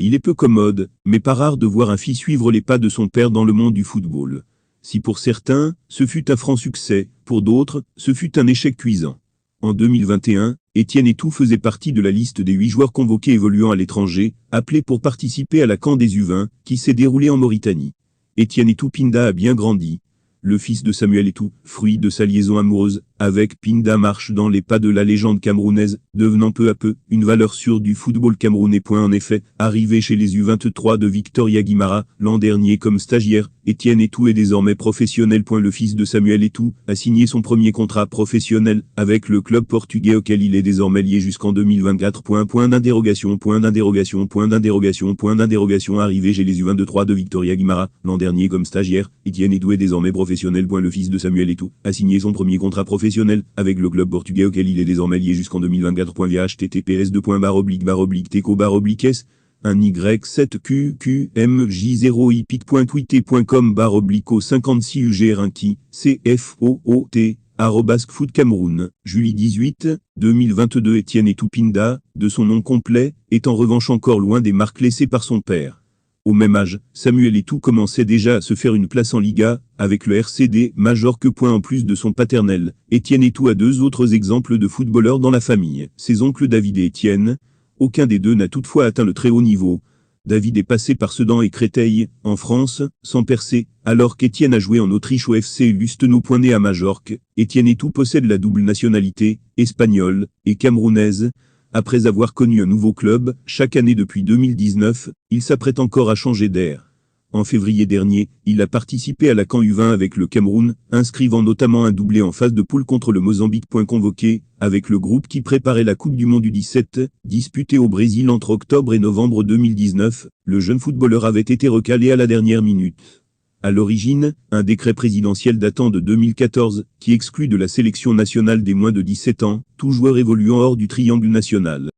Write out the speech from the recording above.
Il est peu commode, mais pas rare de voir un fils suivre les pas de son père dans le monde du football. Si pour certains, ce fut un franc succès, pour d'autres, ce fut un échec cuisant. En 2021, Etienne Eto'o faisait partie de la liste des 8 joueurs convoqués évoluant à l'étranger, appelés pour participer à la CAN des U20, qui s'est déroulée en Mauritanie. Etienne Eto'o Pinda a bien grandi. Le fils de Samuel Eto'o, fruit de sa liaison amoureuse avec Pinda, marche dans les pas de la légende camerounaise, devenant peu à peu une valeur sûre du football camerounais. En effet, arrivé chez les U23 de Victoria Guimara, l'an dernier comme stagiaire, Etienne Eto'o est désormais professionnel. Le fils de Samuel Eto'o a signé son premier contrat professionnel avec le club portugais auquel il est désormais lié jusqu'en 2024. Arrivé chez les U23 de Victoria Guimara, l'an dernier comme stagiaire, Etienne Eto'o est désormais professionnel. Le fils de Samuel Eto'o a signé son premier contrat professionnel avec le club portugais auquel il est désormais lié jusqu'en 2024. Via https://teco/s 1y7qmj0ipit.tweet.com/56ugrinki cfoot @foot Cameroun, juillet 18, 2022. Etienne Eto'o Pinda, de son nom complet, est en revanche encore loin des marques laissées par son père. Au même âge, Samuel Eto'o commençait déjà à se faire une place en Liga, avec le RCD Majorque. En plus de son paternel, Etienne Eto'o a 2 autres exemples de footballeurs dans la famille. Ses oncles David et Etienne. Aucun des deux n'a toutefois atteint le très haut niveau. David est passé par Sedan et Créteil, en France, sans percer, alors qu'Etienne a joué en Autriche au FC Lustenau. Né à Majorque, Etienne Eto'o possède la double nationalité, espagnole et camerounaise. Après avoir connu un nouveau club, chaque année depuis 2019, il s'apprête encore à changer d'air. En février dernier, il a participé à la CAN U20 avec le Cameroun, inscrivant notamment un doublé en phase de poule contre le Mozambique. Convoqué, avec le groupe qui préparait la Coupe du Monde U17, disputée au Brésil entre octobre et novembre 2019, le jeune footballeur avait été recalé à la dernière minute. À l'origine, un décret présidentiel datant de 2014, qui exclut de la sélection nationale des moins de 17 ans, tout joueur évoluant hors du triangle national.